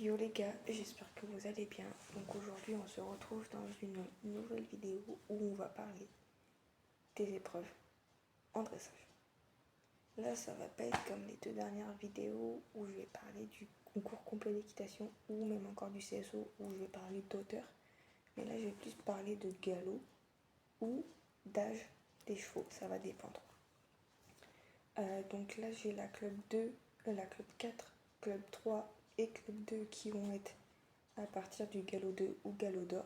Yo les gars, j'espère que vous allez bien. Donc aujourd'hui on se retrouve dans une nouvelle vidéo où on va parler des épreuves en dressage. Là ça va pas être comme les 2 dernières vidéos où je vais parler du concours complet d'équitation ou même encore du CSO où je vais parler d'auteur. Mais là je vais plus parler de galop ou d'âge des chevaux, ça va dépendre. Donc là j'ai la club 2, la club 4, club 3 et club 2 qui vont être à partir du galop 2 ou galop d'or.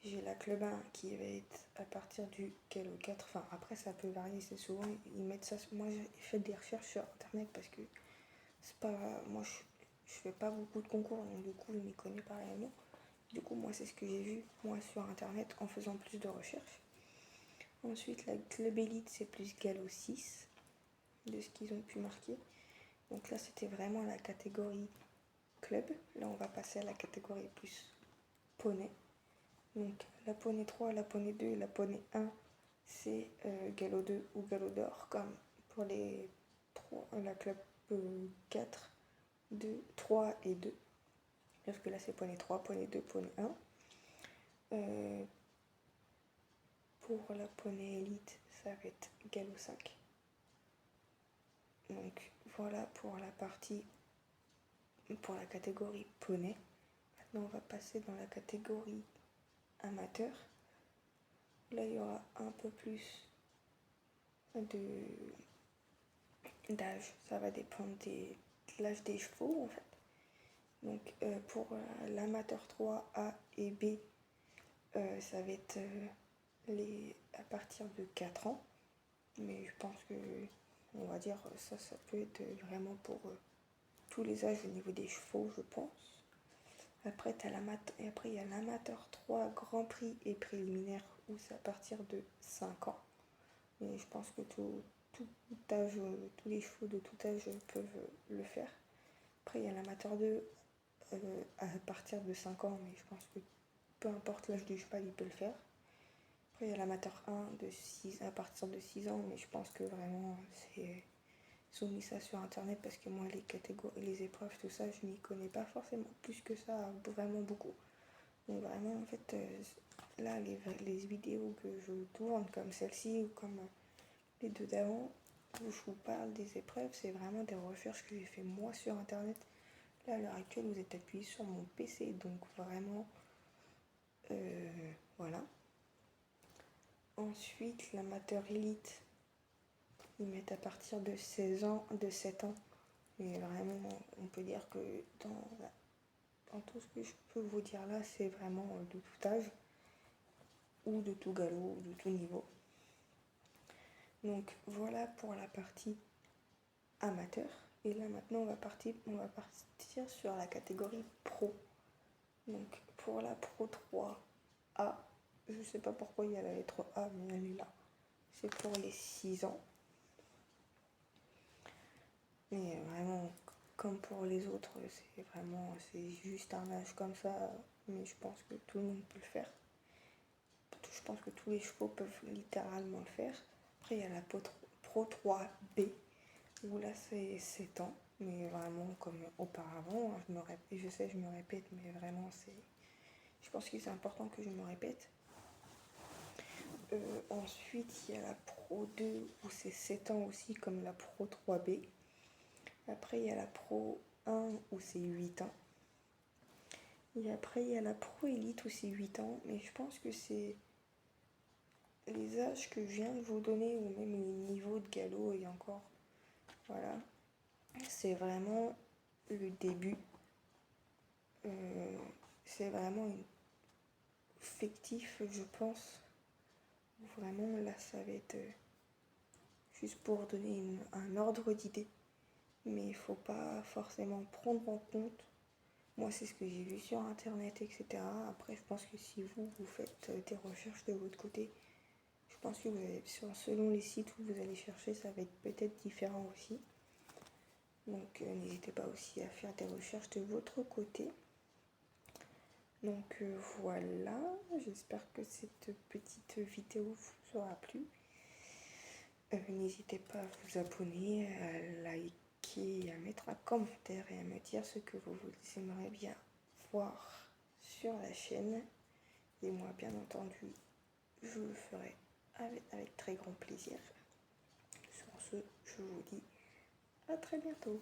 J'ai la club 1 qui va être à partir du galop 4. Enfin, après, ça peut varier. C'est souvent, ils mettent ça. Moi, j'ai fait des recherches sur internet parce que c'est pas. Moi, je fais pas beaucoup de concours, donc du coup, je m'y connais pas réellement. Du coup, moi, c'est ce que j'ai vu, moi, sur internet en faisant plus de recherches. Ensuite, la club élite, c'est plus galop 6 de ce qu'ils ont pu marquer. Donc là, c'était vraiment la catégorie club. Là, on va passer à la catégorie plus poney. Donc la poney 3, la poney 2, la poney 1, c'est galop 2 ou galop d'or, comme pour les 3, la club 4, 2, 3 et 2. Parce que là, c'est poney 3, poney 2, poney 1. Pour la poney élite, ça va être galop 5. Donc voilà pour la partie, pour la catégorie poney. Maintenant, on va passer dans la catégorie amateur. Là, il y aura un peu plus d'âge. Ça va dépendre de l'âge des chevaux, en fait. Donc, pour l'amateur 3, A et B, ça va être à partir de 4 ans. Mais je pense que, on va dire, ça peut être vraiment pour tous les âges au niveau des chevaux, je pense. Après, il y a l'amateur 3 Grand Prix et préliminaire où c'est à partir de 5 ans. Mais je pense que tout âge, tous les chevaux de tout âge peuvent le faire. Après, il y a l'amateur 2 à partir de 5 ans, mais je pense que peu importe l'âge du cheval, il peut le faire. Après, il y a l'amateur 1 à partir de 6 ans, mais je pense que vraiment, ils ont mis ça sur internet parce que moi, les catégories, les épreuves, tout ça, je m'y connais pas forcément plus que ça, vraiment beaucoup. Donc vraiment, en fait, là, les vidéos que je tourne, comme celle-ci ou comme les 2 d'avant, où je vous parle des épreuves, c'est vraiment des recherches que j'ai fait moi sur internet. Là, à l'heure actuelle, vous êtes appuyé sur mon PC, donc vraiment, voilà. Ensuite, l'amateur élite, ils mettent à partir de 16 ans, de 7 ans. Mais vraiment, on peut dire que dans tout ce que je peux vous dire là, c'est vraiment de tout âge, ou de tout galop, ou de tout niveau. Donc voilà pour la partie amateur. Et là maintenant on va partir sur la catégorie pro. Donc pour la pro 3A, je sais pas pourquoi il y a la lettre A, mais elle est là. C'est pour les 6 ans. Mais vraiment, comme pour les autres, c'est juste un âge comme ça. Mais je pense que tout le monde peut le faire. Je pense que tous les chevaux peuvent littéralement le faire. Après il y a la pro 3B. Où là c'est 7 ans, mais vraiment comme auparavant, je sais je me répète, mais vraiment je pense que c'est important que je me répète. Ensuite il y a la Pro 2 où c'est 7 ans aussi comme la Pro 3B. Après il y a la Pro 1 où c'est 8 ans. Et après il y a la Pro Elite où c'est 8 ans, mais je pense que c'est les âges que je viens de vous donner ou même les niveaux de galop et encore, voilà. C'est vraiment le début. C'est vraiment fictif, je pense. Vraiment, là, ça va être juste pour donner un ordre d'idée. Mais il ne faut pas forcément prendre en compte. Moi, c'est ce que j'ai vu sur Internet, etc. Après, je pense que si vous faites des recherches de votre côté, je pense que selon les sites où vous allez chercher, ça va être peut-être différent aussi. Donc n'hésitez pas aussi à faire des recherches de votre côté. Donc voilà, j'espère que cette petite vidéo vous aura plu. N'hésitez pas à vous abonner, à liker liker, à mettre un commentaire et à me dire ce que vous aimeriez bien voir sur la chaîne. Et moi, bien entendu, je le ferai avec très grand plaisir. Sur ce, je vous dis à très bientôt.